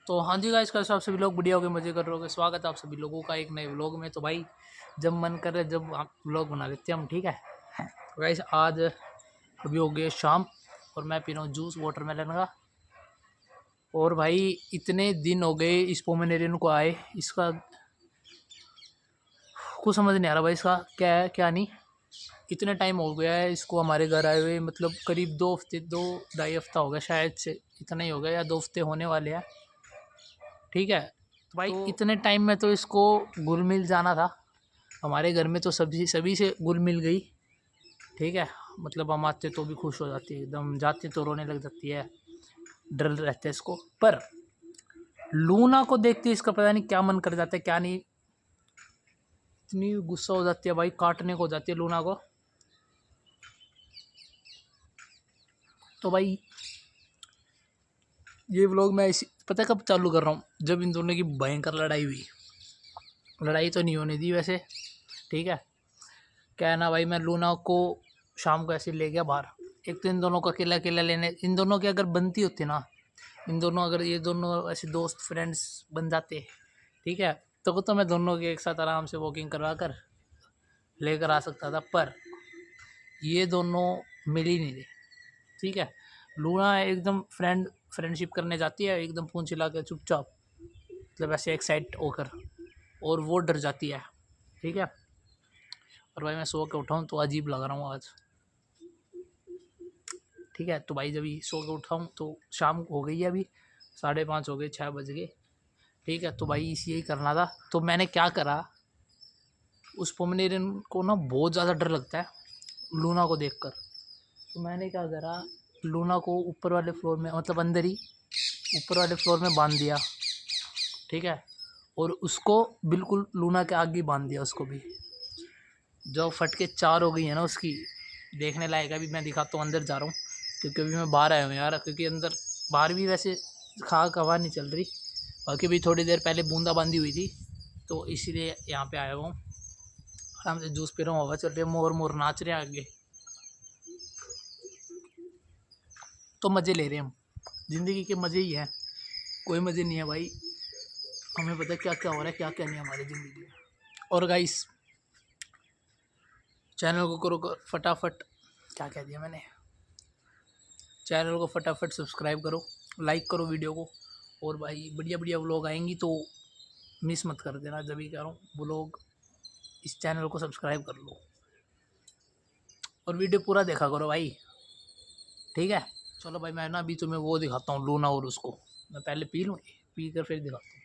तो हाँ जी गाइस, कैसे आप सभी लोग बढ़िया होगे, मजे कर रहे होगे। स्वागत है आप सभी लोगों का एक नए व्लॉग में। तो भाई जब मन करे जब आप व्लॉग बना लेते हैं हम, ठीक है। तो गाइस आज अभी हो गए शाम और मैं पी रहा हूँ जूस वाटरमेलन का। और भाई इतने दिन हो गए इस पोमेरेनियन को आए, इसका कुछ समझ नहीं आ रहा भाई इसका क्या है क्या नहीं। इतने टाइम हो गया है इसको हमारे घर आए हुए, मतलब करीब 2 हफ्ते 2 ढाई हफ्ता हो गया शायद से, इतना ही हो गया या 2 हफ्ते होने वाले हैं, ठीक है। तो भाई इतने टाइम में तो इसको घुल मिल जाना था हमारे घर में, तो सभी सभी से घुल मिल गई, ठीक है। मतलब हम आते तो भी खुश हो जाती है एकदम, जाते तो रोने लग जाती है, डर रहता है इसको। पर लूना को देखते इसका पता नहीं क्या मन कर जाता है क्या नहीं, इतनी गुस्सा हो जाती है भाई, काटने को हो जाती है लूना को। तो भाई ये व्लॉग मैं इसी पता कब चालू कर रहा हूँ, जब इन दोनों की भयंकर लड़ाई हुई। लड़ाई तो नहीं होने दी वैसे, ठीक है। क्या है ना भाई, मैं लूना को शाम को ऐसे ले गया बाहर। एक तो इन दोनों को अकेला अकेला लेने, इन दोनों की अगर बनती होती ना, इन दोनों अगर ये दोनों ऐसे दोस्त फ्रेंड्स बन जाते, ठीक है, तो मैं दोनों के एक साथ आराम से वॉकिंग करवा कर लेकर आ सकता था। पर ये दोनों मिल ही नहीं रहे, ठीक है। लूना एकदम फ्रेंडशिप करने जाती है एकदम पूंछ हिला के चुपचाप, मतलब ऐसे एक्साइट होकर, और वो डर जाती है, ठीक है। और भाई मैं सो के उठाऊँ तो अजीब लग रहा हूँ आज, ठीक है। तो भाई जब ही सो के उठाऊँ तो शाम हो गई है, अभी 5:30 हो गए, 6 बज गए, ठीक है। तो भाई इसी यही करना था। तो मैंने क्या करा, उस पोमेरेनियन को ना बहुत ज़्यादा डर लगता है लूना को देखकर। तो मैंने क्या करा, लूना को ऊपर वाले फ्लोर में, मतलब अंदर ही ऊपर वाले फ्लोर में बांध दिया, ठीक है। और उसको बिल्कुल लूना के आगे बांध दिया उसको भी। जो फटके 4 हो गई है ना उसकी, देखने लायक है। अभी मैं दिखाता हूँ, अंदर जा रहा हूँ क्योंकि अभी मैं बाहर आया हूँ यार, क्योंकि अंदर बाहर भी वैसे खाक हवा नहीं चल रही, बाकी भी थोड़ी देर पहले बूंदाबांदी हुई थी, तो इसीलिए यहाँ पे आया हूँ। आराम से जूस पी रहा हूँ, हवा चल रही है, मोर मोर नाच रहे हैं आगे, तो मज़े ले रहे हैं हम। ज़िंदगी के मज़े ही हैं, कोई मज़े नहीं है भाई। हमें पता है क्या क्या हो रहा है क्या क्या नहीं हमारी ज़िंदगी में। और गाइस चैनल को करो फटाफट, क्या कह दिया मैंने, चैनल को फटाफट सब्सक्राइब करो, लाइक करो वीडियो को। और भाई बढ़िया बढ़िया व्लॉग आएंगी तो मिस मत कर देना, जब भी कह रहा हूँ व्लॉग, इस चैनल को सब्सक्राइब कर लो और वीडियो पूरा देखा करो भाई, ठीक है। चलो भाई मैं ना अभी तुम्हें वो दिखाता हूँ लूना, और उसको मैं पहले पी लूँ, पी कर फिर दिखाता हूँ।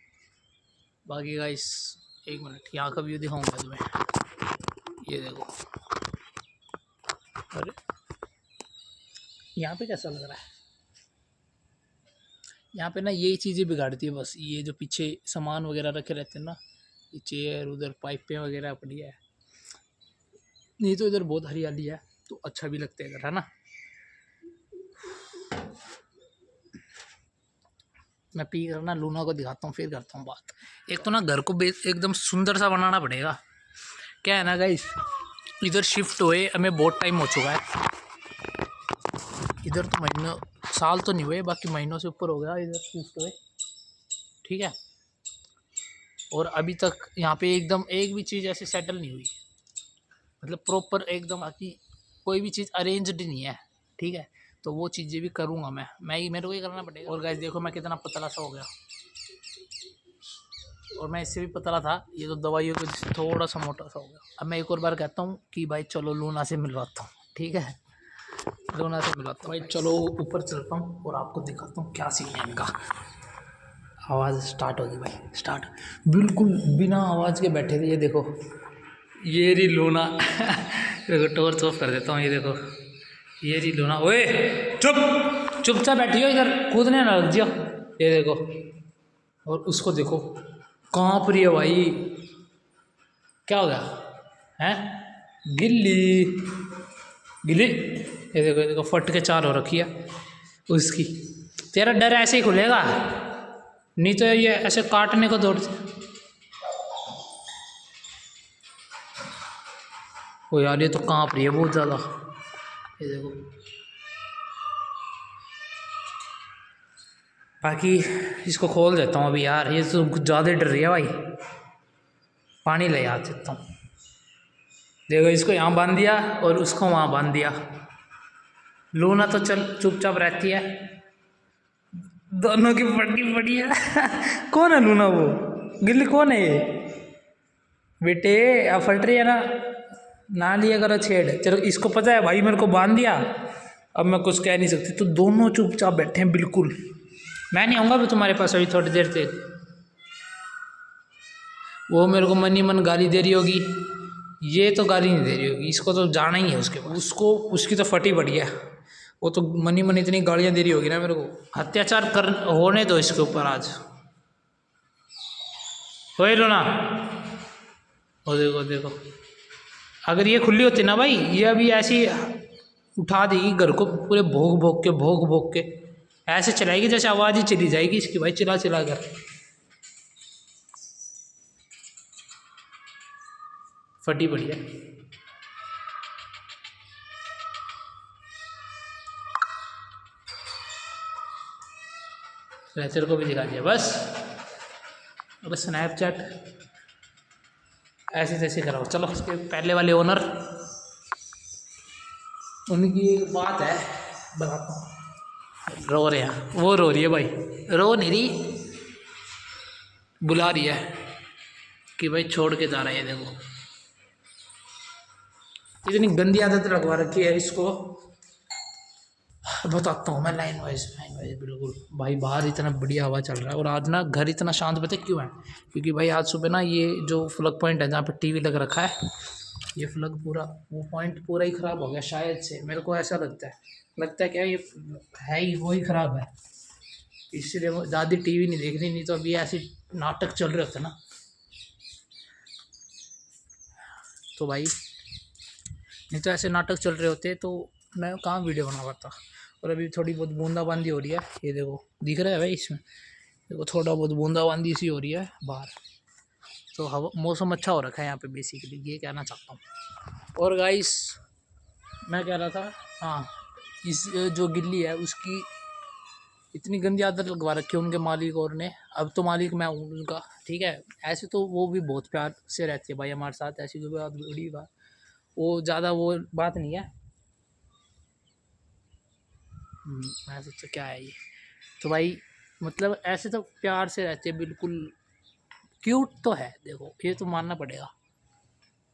बाकी गाइस एक मिनट, यहाँ का व्यू दिखाऊंगा तुम्हें, ये देखो। अरे यहाँ पे कैसा लग रहा है, यहाँ पे ना यही चीज़ें बिगाड़ती है बस, ये जो पीछे सामान वगैरह रखे रहते हैं ना, ये चेयर, उधर पाइपें वगैरह पड़ी है। नहीं तो इधर बहुत हरियाली है, तो अच्छा भी लगता है इधर, है ना। मैं पी कर ना लूना को दिखाता हूँ फिर करता हूँ बात। एक तो ना घर को एकदम सुंदर सा बनाना पड़ेगा। क्या है ना गाइस, इधर शिफ्ट हुए हमें बहुत टाइम हो चुका है, इधर तो महीनों, साल तो नहीं हुए, बाकी महीनों से ऊपर हो गया इधर शिफ्ट हुए, ठीक है। और अभी तक यहाँ पे एकदम एक भी चीज़ ऐसे सेटल नहीं हुई, मतलब प्रॉपर एकदम, बाकी कोई भी चीज़ अरेंज्ड नहीं है, ठीक है। तो वो चीज़ें भी करूँगा मैं ही, मेरे को ही करना पड़ेगा। और गाइस देखो मैं कितना पतला सा हो गया, और मैं इससे भी पतला था, ये तो दवाइयों की वजह से थोड़ा सा मोटा सा हो गया। अब मैं एक और बार कहता हूँ कि भाई चलो लूना से मिलवाता हूँ, ठीक है, लूना से मिलवाता हूँ भाई। चलो ऊपर चलता हूँ और आपको दिखाता हूँ क्या सीन है इनका। आवाज़ स्टार्ट होगी भाई, स्टार्ट, बिल्कुल बिना आवाज़ के बैठे थे, ये देखो, ये रही लूना। देखो टॉर्च ऑफ कर देता हूँ, ये देखो, ये रही लूना। ओए चुप, चुपचाप बैठी हो इधर, कूदने ना लग जियो, ये देखो। और उसको देखो कांप रही है भाई, क्या हो गया हैं, गिल्ली गिल्ली, ये देखो फट के 4 हो रखी है उसकी। तेरा डर ऐसे ही खुलेगा, नहीं तो ये ऐसे काटने को दौड़ते। ओ यार ये तो कांप रही है बहुत ज़्यादा, ये देखो बाकी इसको खोल देता हूँ अभी यार, ये तो कुछ ज़्यादा डर रही है भाई। पानी ले आ देता हूँ। देखो इसको यहाँ बांध दिया और उसको वहाँ बांध दिया। लूना तो चल चुपचाप रहती है, दोनों की पट्टी पड़ी है। कौन है लूना? वो गिल्ली कौन है ये? बेटे अब फट रही है ना लिया करो छेड़। चलो इसको पता है भाई मेरे को बांध दिया, अब मैं कुछ कह नहीं सकती। तो दोनों चुपचाप बैठे हैं बिल्कुल। मैं नहीं आऊँगा भी तुम्हारे पास अभी थोड़ी देर तक। वो मेरे को मन ही मन गाली दे रही होगी, ये तो गाली नहीं दे रही होगी, इसको तो जाना ही है उसके पास। उसको उसकी तो फटी पड़ी है, वो तो मन ही मन इतनी गालियाँ दे रही होगी ना मेरे को। अत्याचार कर होने दो इसके ऊपर आज। होए लो ना, वो देखो देखो, अगर ये खुली होती ना भाई, ये अभी ऐसी उठा देगी घर को पूरे भोग भोग के ऐसे चलाएगी जैसे आवाज़ ही चली जाएगी इसकी भाई, चिल्ला चिल्ला कर। फटी पड़ी है। तेरे को भी दिखा दिया बस। अब स्नैपचैट ऐसे तैसे कराओ। चलो उसके पहले वाले ओनर, उनकी एक बात है बताता हूँ। रो रहे हैं, वो रो रही है भाई, रो नहीं रही, बुला रही है कि भाई छोड़ के जा रहा है। देखो इतनी गंदी आदत लगवा रखी है इसको। बताता हूँ मैं लाइन वाइज बिल्कुल। भाई बाहर इतना बढ़िया हवा चल रहा है और आज ना घर इतना शांत, पता क्यों है? क्योंकि भाई आज सुबह ना ये जो फ्लग पॉइंट है जहाँ पे टीवी लग रखा है, ये फ्लग पूरा वो पॉइंट पूरा ही ख़राब हो गया शायद से, मेरे को ऐसा लगता है क्या ये है ही वो ही ख़राब है, इसलिए वो ज़्यादा टीवी नहीं देख रही। नहीं तो अभी ऐसे नाटक चल रहे होते ना। तो भाई नहीं तो ऐसे नाटक चल रहे होते तो मैं कहाँ वीडियो बना पाता। और अभी थोड़ी बहुत बूंदाबांदी हो रही है, ये देखो दिख रहा है भाई इसमें, देखो थोड़ा बहुत बूंदाबांदी सी हो रही है बाहर। तो हवा मौसम अच्छा हो रखा है यहाँ पे बेसिकली, ये कहना चाहता हूँ। और गाइस मैं कह रहा था, हाँ इस जो गिल्ली है उसकी इतनी गंदी आदत लगवा रखी है उनके मालिक और ने। अब तो मालिक मैं हूँ उनका, ठीक है। ऐसे तो वो भी बहुत प्यार से रहती है भाई हमारे साथ, ऐसी कोई बात बड़ी बात वो ज़्यादा वो बात नहीं है। मैं सोचा क्या है ये। तो भाई मतलब ऐसे तो प्यार से रहते हैं बिल्कुल, क्यूट तो है, देखो ये तो मानना पड़ेगा।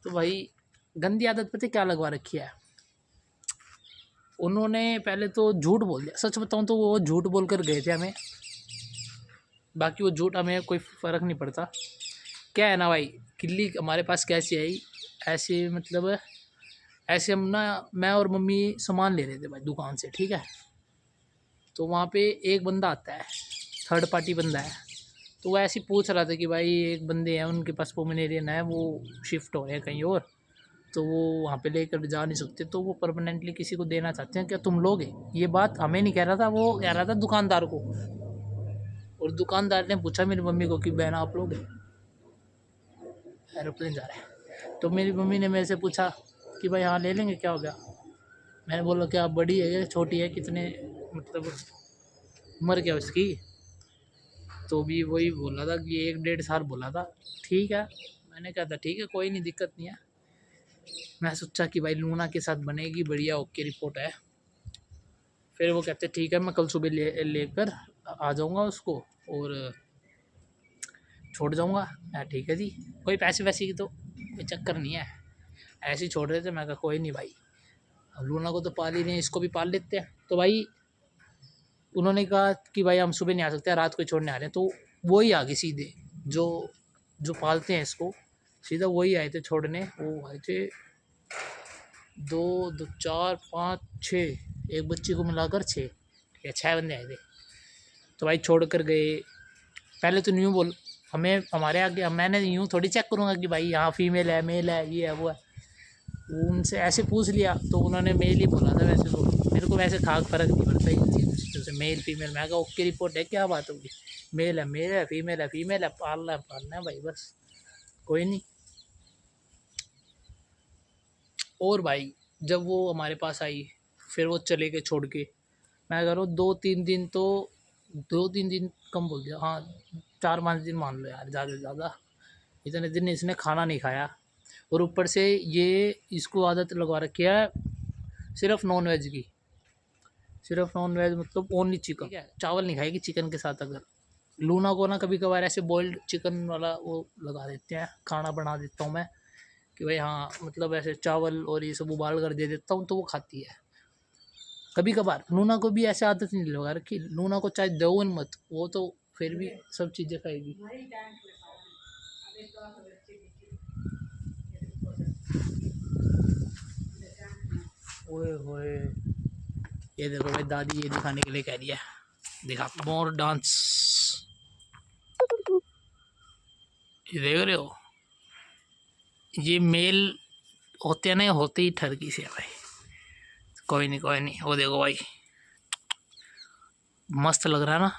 तो भाई गंदी आदत पता क्या लगवा रखी है उन्होंने? पहले तो झूठ बोल दिया, सच बताऊं तो वो झूठ बोल कर गए थे हमें, बाकी वो झूठ हमें कोई फ़र्क नहीं पड़ता। क्या है ना भाई, किल्ली हमारे पास कैसी आई ऐसे, मतलब ऐसे हम ना, मैं और मम्मी सामान ले रहे थे भाई दुकान से, ठीक है। तो वहाँ पे एक बंदा आता है, थर्ड पार्टी बंदा है। तो वो ऐसे ही पूछ रहा था कि भाई एक बंदे हैं उनके पास पोमेरेनियन है, वो शिफ्ट हो रहे हैं कहीं और, तो वो वहाँ पे लेकर जा नहीं सकते, तो वो परमानेंटली किसी को देना चाहते हैं, क्या तुम लोगे? ये बात हमें नहीं कह रहा था, वो कह रहा था दुकानदार को। और दुकानदार ने पूछा मेरी मम्मी को कि बहन आप लोगे? एरोप्लेन जा रहा है। तो मेरी मम्मी ने मेरे से पूछा कि भाई हाँ ले लेंगे, क्या हो गया? मैंने बोला क्या बड़ी है या छोटी है, कितने मतलब उम्र क्या उसकी? तो भी वही बोला था कि 1 डेढ़ साल बोला था। ठीक है, मैंने कहा था ठीक है कोई नहीं, दिक्कत नहीं है। मैं सोचा कि भाई लूना के साथ बनेगी, बढ़िया ओके रिपोर्ट है। फिर वो कहते ठीक है मैं कल सुबह लेकर आ जाऊँगा उसको और छोड़ जाऊँगा। मैं ठीक है जी, कोई पैसे वैसे की तो कोई चक्कर नहीं है, ऐसे ही छोड़ रहे थे। मैं कहा कोई नहीं भाई, अब लूना को तो पाल ही रहे हैं, इसको भी पाल लेते हैं। तो भाई उन्होंने कहा कि भाई हम सुबह नहीं आ सकते, रात को छोड़ने आ रहे हैं। तो वही आ गए सीधे, जो जो पालते हैं इसको, सीधा वही आए थे छोड़ने। वो आए थे 2 2 4 5 6, एक बच्ची को मिलाकर 6 बंदे आए थे। तो भाई छोड़ कर गए। पहले तो न्यू बोल हमें, हमारे आगे मैंने यूँ थोड़ी चेक करूँगा कि भाई यहाँ फीमेल है मेल है ये है वो है। वो उनसे ऐसे पूछ लिया तो उन्होंने मेल ही बोला था। वैसे तो मेरे को वैसे खास फ़र्क नहीं पड़ता इन चीज़ों से, मेल फीमेल। मैं कहा ओके रिपोर्ट है, क्या बात होगी, मेल है मेल है, फीमेल है पालना है भाई बस, कोई नहीं। और भाई जब वो हमारे पास आई, फिर वो चले गए छोड़ के। मैं कह रहा हूँ 2 3 दिन तो 2-3 दिन कम बोल दिया, हाँ 4-5 दिन मान लो यार, ज़्यादा से ज़्यादा। इतने दिन इसने खाना नहीं खाया, और ऊपर से ये इसको आदत लगवा रखी है सिर्फ नॉन वेज की, सिर्फ नॉन वेज मतलब ओनली चिकन, ठीक है, चावल नहीं खाएगी चिकन के साथ। अगर लूना को ना कभी कभार ऐसे बॉइल्ड चिकन वाला वो लगा देते हैं, खाना बना देता हूँ मैं कि भाई हाँ, मतलब ऐसे चावल और ये सब उबाल कर दे देता हूँ तो वो खाती है कभी कभार। लूना को भी ऐसे आदत नहीं लगा रखी, लूना को चाहे दो मत, वो तो फिर भी सब चीज़ें खाएगी। ओए होए, ये देखो भाई दादी ये दिखाने के लिए कह रही है, दिखा मोर डांस, ये देख रहे हो, ये मेल होते हैं ना, होते ही ठरकी से है भाई। कोई नहीं कोई नहीं, वो देखो भाई मस्त लग रहा है ना।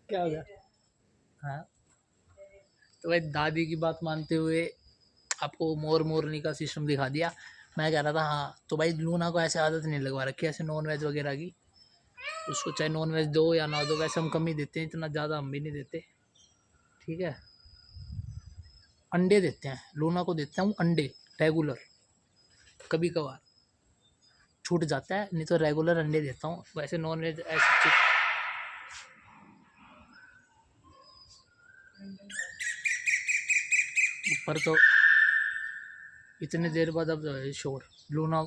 क्या हो गया? हाँ, तो भाई दादी की बात मानते हुए आपको मोर मोरनी का सिस्टम दिखा दिया। मैं कह रहा था हाँ, तो भाई लूना को ऐसे आदत नहीं लगवा रखी ऐसे नॉन वेज वगैरह की, उसको चाहे नॉन वेज दो या ना दो, वैसे हम कम ही देते हैं, इतना ज़्यादा हम भी नहीं देते, ठीक है। अंडे देते हैं, लूना को देता हूँ अंडे रेगुलर, कभी कभार छूट जाता है, नहीं तो रेगुलर अंडे देता हूँ। वैसे नॉन वेज ऐसे ऊपर तो इतने देर बाद अब शोर। लूना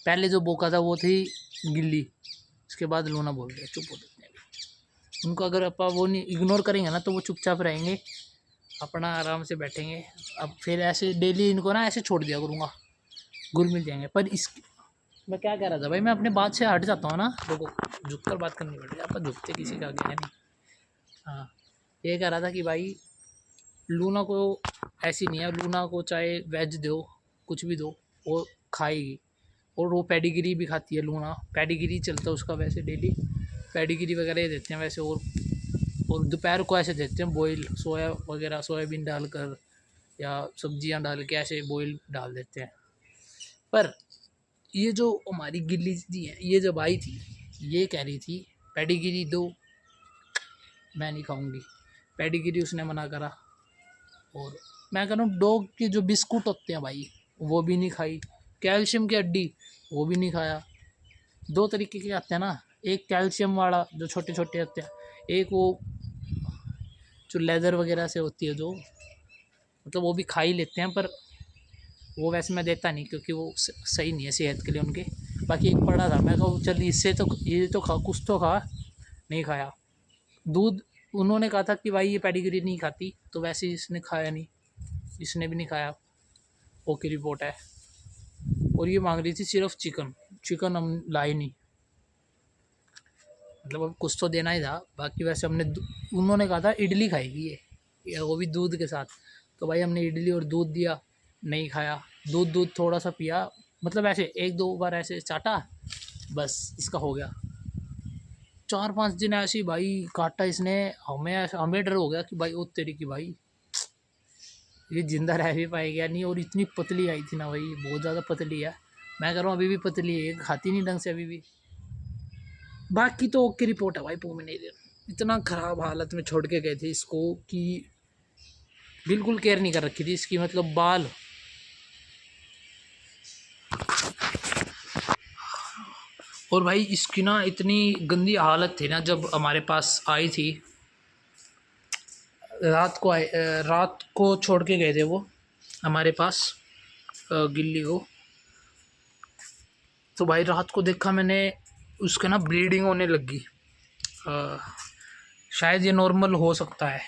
पहले जो बोका था वो थी गिल्ली, उसके बाद लूना बोल गया, चुप हो जाते हैं। उनको अगर अपन वो नहीं इग्नोर करेंगे ना तो वो चुपचाप रहेंगे, अपना आराम से बैठेंगे। अब फिर ऐसे डेली इनको ना ऐसे छोड़ दिया करूँगा, घुल मिल जाएंगे। पर इस मैं क्या कह रहा था भाई, मैं अपने बात से हट जाता हूँ ना, देखो झुक कर बात करनी पड़ेगी, अपन झुकते किसी का आगे है नहीं। हाँ, ये कह रहा था कि भाई लूना को ऐसी नहीं है, लूना को चाहे वेज दो कुछ भी दो वो खाएगी, और वो पेडिग्री भी खाती है। लूना पेडिग्री चलता है उसका वैसे डेली, पेडिग्री वगैरह ही देते हैं वैसे। और दोपहर को ऐसे देते हैं बॉयल सोया वगैरह, सोयाबीन डालकर या सब्जियां डाल के ऐसे बॉयल डाल देते हैं। पर ये जो हमारी गिल्ली थी है, ये जब आई थी ये कह रही थी पेडिग्री दो, मैं नहीं खाऊंगी पेडिग्री, उसने मना करा। और मैं कह रहा हूँ डॉग के जो बिस्कुट होते हैं भाई वो भी नहीं खाई, कैल्शियम की हड्डी वो भी नहीं खाया। दो तरीके के आते हैं ना, एक कैल्शियम वाला जो छोटे छोटे होते हैं, एक वो जो लेदर वगैरह से होती है जो, मतलब वो भी खा ही लेते हैं, पर वो वैसे मैं देता नहीं क्योंकि वो सही नहीं है सेहत के लिए उनके। बाकी एक पड़ा था, मैं कहूँ चल इससे तो ये तो खा, कुछ तो खा, नहीं खाया। दूध उन्होंने कहा था कि भाई ये पेडिग्री नहीं खाती, तो वैसे इसने खाया नहीं, इसने भी नहीं खाया, ओके रिपोर्ट है। और ये मांग रही थी सिर्फ चिकन, चिकन हम लाए नहीं, मतलब अब कुछ तो देना ही था। बाकी वैसे हमने उन्होंने कहा था इडली खाएगी ये वो भी दूध के साथ, तो भाई हमने इडली और दूध दिया, नहीं खाया। दूध दूध थोड़ा सा पिया, मतलब ऐसे 1-2 बार ऐसे चाटा, बस इसका हो गया। 4-5 दिन ऐसे ही भाई काटा इसने, हमें डर हो गया कि भाई ओ तेरी की भाई ये जिंदा रह भी पाएगा नहीं। और इतनी पतली आई थी ना भाई, बहुत ज़्यादा पतली है, मैं कह रहा हूँ अभी भी पतली है, खाती नहीं ढंग से अभी भी। बाकी तो ओके रिपोर्ट है भाई, पोमेरेनियन इतना ख़राब हालत में छोड़ के गए थे इसको कि बिल्कुल केयर नहीं कर रखी थी इसकी, मतलब बाल। और भाई इसकी ना इतनी गंदी हालत थी ना जब हमारे पास आई थी, रात को छोड़ के गए थे वो हमारे पास गिल्ली को। तो भाई रात को देखा मैंने उसके ना ब्लीडिंग होने लगी, शायद ये नॉर्मल हो सकता है,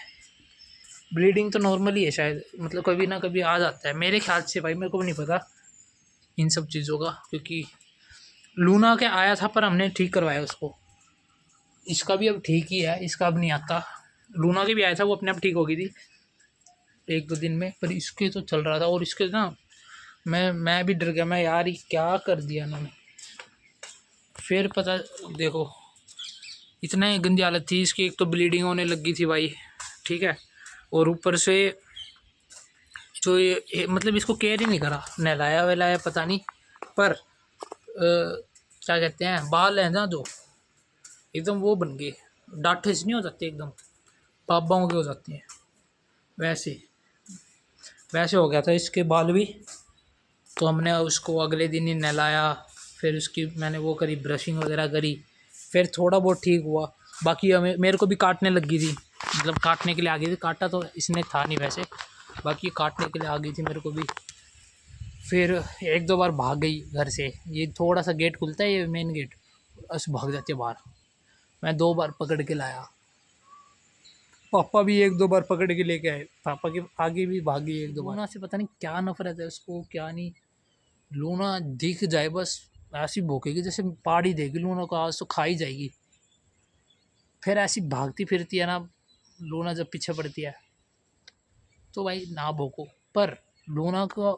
ब्लीडिंग तो नॉर्मल ही है शायद, मतलब कभी ना कभी आ जाता है मेरे ख्याल से भाई, मेरे को भी नहीं पता इन सब चीज़ों का, क्योंकि लूना के आया था पर हमने ठीक करवाया उसको। इसका भी अब ठीक ही है, इसका अब नहीं आता। लूना के भी आया था, वो अपने आप ठीक हो गई थी 1-2 दिन में, पर इसके तो चल रहा था। और इसके ना मैं भी डर गया, मैं यार ये क्या कर दिया इन्होंने। फिर पता देखो इतने गंदी हालत थी इसकी, एक तो ब्लीडिंग होने लगी थी भाई, ठीक है, और ऊपर से जो ये मतलब इसको केयर ही नहीं करा, नहलाया वहलाया पता नहीं। पर क्या कहते हैं, बाल हैं ना जो एकदम वो बन गए, डाठस नहीं हो जाती एकदम, पापाओं के हो जाती हैं वैसे वैसे हो गया था इसके बाल भी। तो हमने उसको अगले दिन ही नहलाया, फिर उसकी मैंने वो करी, ब्रशिंग वगैरह करी, फिर थोड़ा बहुत ठीक हुआ। बाकी हमें मेरे को भी काटने लगी थी, मतलब काटने के लिए आ गई थी, काटा तो इसने था नहीं वैसे, बाकी काटने के लिए आ गई थी मेरे को भी। फिर एक दो बार भाग गई घर से, ये थोड़ा सा गेट खुलता है ये मेन गेट, बस भाग जाती है बाहर। मैं 2 बार पकड़ के लाया, पापा भी 1-2 बार पकड़ के लेके आए, पापा के आगे भी भागी 1-2 बार। लूना से पता नहीं क्या नफरत है उसको, क्या नहीं। लूना दिख जाए बस ऐसी भौंकेगी जैसे पाड़ ही देगी लूना को, आज तो खा ही जाएगी। फिर ऐसी भागती फिरती है ना लूना, जब पीछे पड़ती है तो भाई ना भौंको। पर लूना को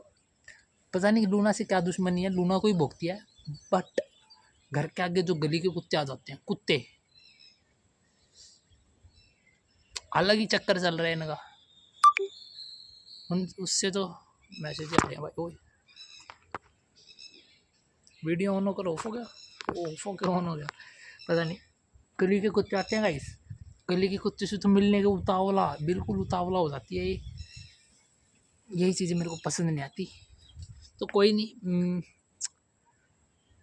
पता नहीं लूना से क्या दुश्मनी है, लूना को ही भौंकती है। बट घर के आगे जो गली के कुत्ते आ जाते हैं, कुत्ते अलग ही चक्कर चल रहा है इनका, उससे तो मैसेज आ रहे हैं भाई। ओए वीडियो ऑन होकर ऑफ हो गया, ऑफ होकर ऑन हो गया, पता नहीं। गली के कुत्ते आते हैं गाइस, गली के कुत्ते से तो मिलने के उतावला, बिल्कुल उतावला हो जाती है ये, यही चीज़ें मेरे को पसंद नहीं आती। तो कोई नहीं,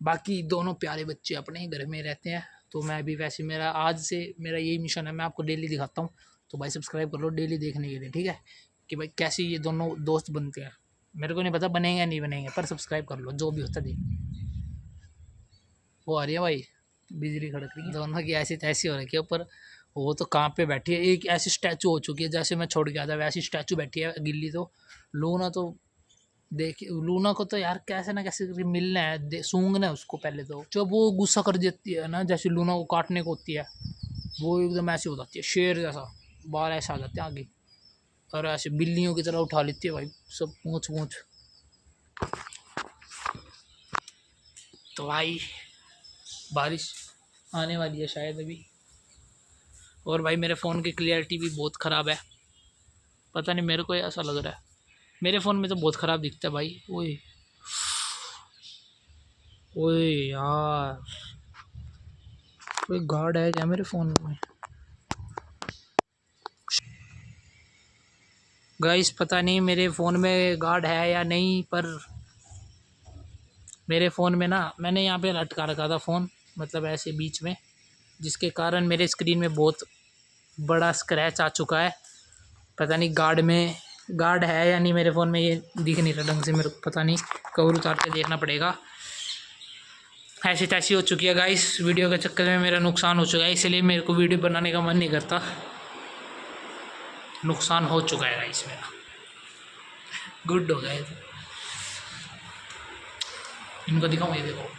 बाकी दोनों प्यारे बच्चे अपने घर में रहते हैं। तो मैं भी वैसे मेरा आज से मेरा यही मिशन है, मैं आपको डेली दिखाता हूँ। तो भाई सब्सक्राइब कर लो डेली देखने के लिए, ठीक है, कि भाई कैसे ये दोनों दोस्त बनते हैं। मेरे को नहीं पता बनेंगे नहीं बनेंगे, पर सब्सक्राइब कर लो जो भी होता देख। वो आ रही है भाई, बिजली खड़क रही है, दोनों की ऐसी तैसी हो रखी है ऊपर। वो तो कहाँ पे बैठी है, एक ऐसी स्टैचू हो चुकी है जैसे मैं छोड़ के आया था वैसी स्टैचू बैठी है गिल्ली। तो लूना तो देखिए, लूना को तो यार कैसे ना कैसे करके मिलना है, सूंघना है उसको पहले। तो जब वो गुस्सा कर देती है ना, जैसे लूना को काटने को होती है, वो एकदम ऐसी हो जाती है शेर जैसा, बाल ऐसे आ जाते हैं आगे, और ऐसे बिल्लियों की तरह उठा लेती है भाई सब पूँछ पूँछ। तो भाई बारिश आने वाली है शायद अभी। और भाई मेरे फ़ोन की क्लियरिटी भी बहुत ख़राब है, पता नहीं मेरे को ऐसा लग रहा है, मेरे फ़ोन में तो बहुत ख़राब दिखता है भाई। ओए ओए यार, कोई गार्ड है क्या मेरे फ़ोन में? गाइस पता नहीं मेरे फ़ोन में गार्ड है या नहीं, पर मेरे फ़ोन में ना मैंने यहाँ पे लटका रखा था फ़ोन, मतलब ऐसे बीच में, जिसके कारण मेरे स्क्रीन में बहुत बड़ा स्क्रैच आ चुका है। पता नहीं गार्ड है या नहीं मेरे फ़ोन में, ये दिख नहीं रहा ढंग से मेरे को, पता नहीं, कवर उतार के देखना पड़ेगा। ऐसी तैसी हो चुकी है गाइस, वीडियो के चक्कर में मेरा नुकसान हो चुका है, इसलिए मेरे को वीडियो बनाने का मन नहीं करता। नुकसान हो चुका है गाइस मेरा, गुड हो गया। इनको दिखाऊँ, ये देखो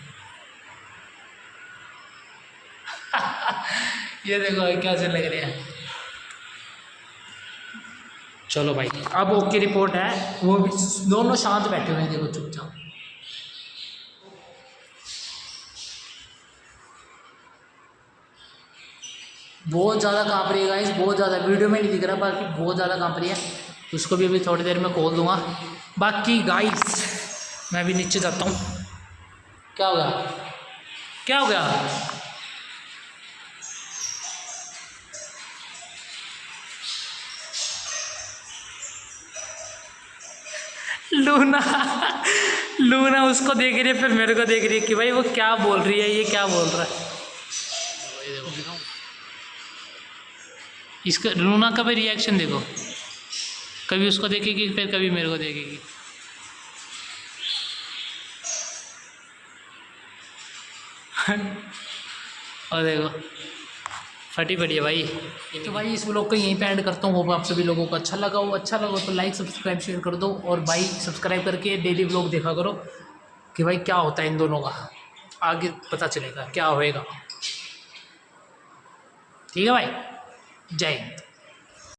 ये देखो कैसे लग रहे हैं। चलो भाई अब ओके रिपोर्ट है, वो दोनों शांत बैठे हुए हैं, देखो चुपचाप। बहुत ज़्यादा काँप रही है गाइस, बहुत ज़्यादा, वीडियो में नहीं दिख रहा बाकी बहुत ज़्यादा काँप रही है। उसको भी अभी थोड़ी देर में खोल दूंगा। बाकी गाइस मैं भी नीचे जाता हूँ। क्या हो गया, क्या हो गया? लूना लूना उसको देख रही है, फिर मेरे को देख रही है कि भाई वो क्या बोल रही है, ये क्या बोल रहा है। इसका लूना का भी रिएक्शन देखो, कभी उसको देखेगी फिर कभी मेरे को देखेगी। और देखो फटी पड़ी है भाई। तो भाई इस व्लॉग को यहीं पे ऐड करता हूँ, होप आप सभी लोगों को अच्छा लगा हो। अच्छा लगा तो लाइक सब्सक्राइब शेयर कर दो, और भाई सब्सक्राइब करके डेली व्लॉग देखा करो कि भाई क्या होता है इन दोनों का, आगे पता चलेगा क्या होएगा। ठीक है भाई, जय हिंद।